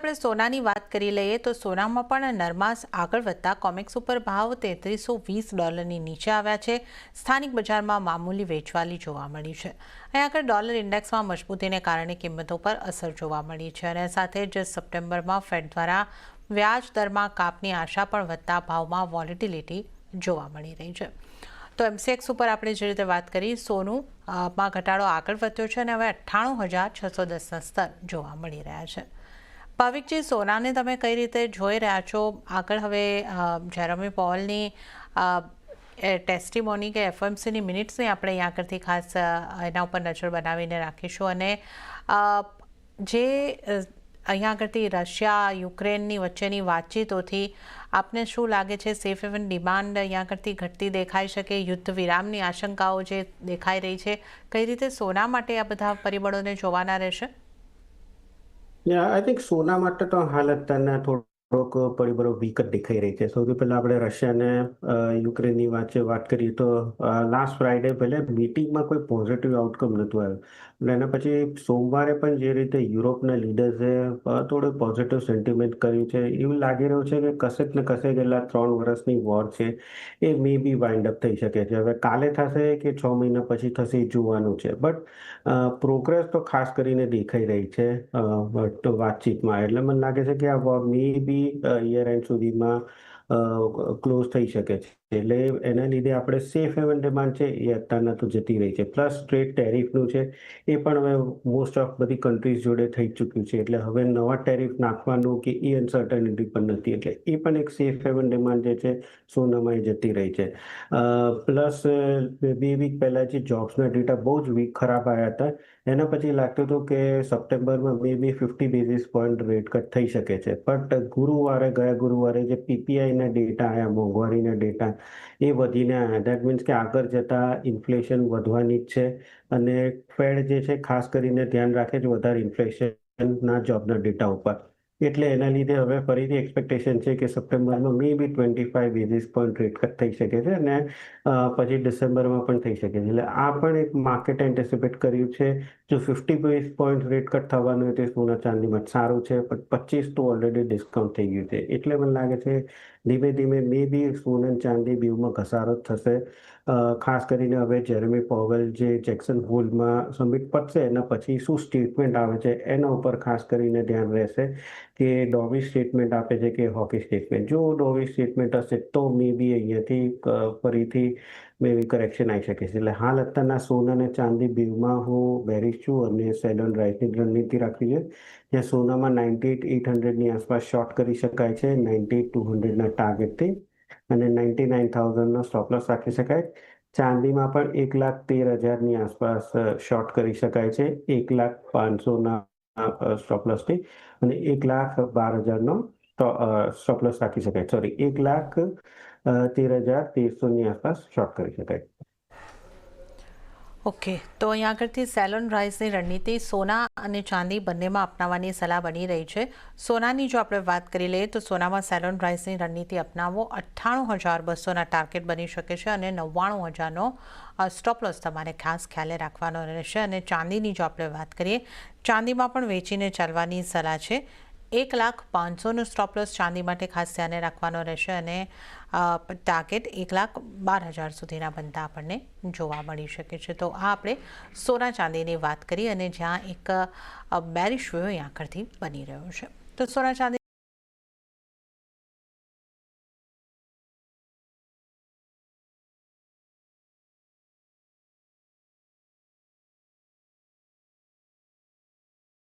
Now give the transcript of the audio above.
આપણે સોનાની વાત કરી લઈએ તો સોનામાં પણ નરમાસ આગળ વધતા કોમેક્સ ઉપર ભાવ $3320 નીચે આવ્યા છે। સ્થાનિક બજારમાં મામૂલી વેચવાલી જોવા મળી છે। અહીં આગળ ડોલર ઇન્ડેક્સમાં મજબૂતીને કારણે કિંમતો પર અસર જોવા મળી છે અને સાથે જ સપ્ટેમ્બરમાં ફેડ દ્વારા વ્યાજ દરમાં કાપની આશા પણ વધતા ભાવમાં વોલેટિલિટી જોવા મળી રહી છે। તો MCX ઉપર આપણે જે રીતે વાત કરી સોનુંમાં ઘટાડો આગળ વધ્યો છે અને હવે 98,610ના સ્તર જોવા મળી રહ્યા છે। ભાવિકજી, સોનાને તમે કઈ રીતે જોઈ રહ્યા છો? આગળ હવે જેરેમી પોવલની ટેસ્ટિમોની કે FOMCની મિનિટ્સની આપણે અહીં આગળથી ખાસ એના ઉપર નજર બનાવીને રાખીશું અને જે અહીંયા આગળથી રશિયા યુક્રેનની વચ્ચેની વાતચીતોથી આપને શું લાગે છે? સેફ હેવન ડિમાન્ડ અહીંયા આગળથી ઘટતી દેખાઈ શકે? યુદ્ધ વિરામની આશંકાઓ જે દેખાઈ રહી છે, કઈ રીતે સોના માટે આ બધા પરિબળોને જોવાના રહેશે? આઈ થિંક સોના માટે તો હાલ અત્યારના થોડોક પરિબળો વીક જ દેખાઈ રહી છે। સૌથી પહેલા આપણે રશિયા અને યુક્રેનની વાત કરીએ તો લાસ્ટ ફ્રાઈડે ભલે મીટિંગમાં કોઈ પોઝિટિવ આઉટકમ નહોતું આવ્યું, એટલે એના પછી સોમવારે પણ જે રીતે યુરોપના લીડર્સે થોડું પોઝિટિવ સેન્ટિમેન્ટ કર્યું છે, એવું લાગી રહ્યું છે કે કશેક ને કશેક ગયેલા 3 વર્ષની વોર છે એ મે બી વાઇન્ડ અપ થઈ શકે છે। હવે કાલે થશે કે 6 મહિના પછી થશે એ જોવાનું છે, બટ પ્રોગ્રેસ તો ખાસ કરીને દેખાઈ રહી છે તો વાતચીતમાં। એટલે મને લાગે છે કે આ war may be year end સુધીમાં ક્લોઝ થઈ શકે છે। એટલે એના લીધે આપણે સેફ હેવન ડિમાન્ડ છે એ અત્યારના તો જતી રહી છે। પ્લસ ટ્રેડ ટેરિફનું છે એ પણ હવે મોસ્ટ ઓફ બધી કન્ટ્રીઝ જોડે થઈ ચૂક્યું છે, એટલે હવે નવા ટેરિફ નાખવાનું કે એ અનસર્ટનિટી પણ નથી, એટલે એ પણ એક સેફ હેવન ડિમાન્ડ જે છે સોનામાં એ જતી રહી છે। પ્લસ 2 વીક પહેલાં જે જોબ્સના ડેટા બહુ જ વીક ખરાબ આવ્યા હતા, એના પછી લાગતું હતું કે સપ્ટેમ્બરમાં મે બી 50 બેઝિસ પોઈન્ટ રેટ કટ થઈ શકે છે, બટ ગયા ગુરુવારે જે PPIના ડેટા આવ્યા, મોંઘવારીના ડેટા એ વધીને આવ્યા। દેટ મીન્સ કે આગળ જતાં ઇન્ફ્લેશન વધવાની જ છે અને ફેડ જે છે ખાસ કરીને ધ્યાન રાખે છે વધારે ઇન્ફ્લેશનના જોબના ડેટા ઉપર। એટલે એના લીધે હવે ફરીથી એક્સપેક્ટેશન છે કે સપ્ટેમ્બરમાં મે બી 25 બેઝિસ પોઈન્ટ રેટ કટ થઈ શકે છે અને પછી ડિસેમ્બરમાં પણ થઈ શકે છે। એટલે આ પણ એક માર્કેટ એન્ટિસિપેટ કર્યું છે। જો 50 બેઝિસ પોઈન્ટ રેટ કટ થવાનું હોય તો સોના ચાંદીમાં સારું છે, પણ 25 તો ઓલરેડી ડિસ્કાઉન્ટ થઈ ગયું છે, એટલે મને લાગે છે ધીમે ધીમે મે બી સોના ચાંદી બેઉમાં ઘસારો થશે। ખાસ કરીને હવે જેરેમી પોવેલ જે જેક્સન હોલમાં સમિટ પતશે એના પછી શું સ્ટેટમેન્ટ આવે છે એના ઉપર ખાસ કરીને ધ્યાન રહેશે કે ડોવિશ સ્ટેટમેન્ટ આપે છે કે હોકી સ્ટેટમેન્ટ। જો ડોવિશ સ્ટેટમેન્ટ હશે તો મે બી અહીંયાથી ફરીથી મે બી કરેક્શન આવી શકે છે। એટલે હાલ અત્યારના સોના અને ચાંદી બેઉમાં હું બેરિશ છું અને સેલ ઓન રાઇઝની રણનીતિ રાખવી છે, જ્યાં સોનામાં 98,800ની આસપાસ શોર્ટ કરી શકાય છે 98,200ના ટાર્ગેટથી અને 99,000નો સ્ટોપ લોસ રાખી શકાય। ચાંદીમાં પણ 1,13,000ની આસપાસ શોર્ટ કરી શકાય છે 1,05,000ના સ્ટોપ લોસથી અને 1,12,000નો સ્ટોપ લોસ રાખી શકાય। સોરી, 1,13,1300ની આસપાસ શોર્ટ કરી શકાય। ઓકે, તો અહીં આગળથી સેલ ઓન રાઇઝની રણનીતિ સોના અને ચાંદી બંનેમાં અપનાવવાની સલાહ બની રહી છે। સોનાની જો આપણે વાત કરી લઈએ તો સોનામાં સેલ ઓન રાઇઝની રણનીતિ અપનાવો 98,200ના ટાર્ગેટ બની શકે છે અને 99,000નો સ્ટોપ લોસ તમારે ખાસ ખ્યાલે રાખવાનો રહેશે। અને ચાંદીની જો આપણે વાત કરીએ, ચાંદીમાં પણ વેચીને ચાલવાની સલાહ છે। 1,05,000નો સ્ટોપ લોસ ચાંદી માટે ખાસ ધ્યાને રાખવાનો રહેશે અને ટાર્ગેટ 1,12,000 સુધીના બનતા આપણને જોવા મળી શકે છે। તો આ આપણે સોના ચાંદીની વાત કરી અને જ્યાં એક બેરિશ વ્યૂ આગળથી બની રહ્યો છે। તો સોના ચાંદી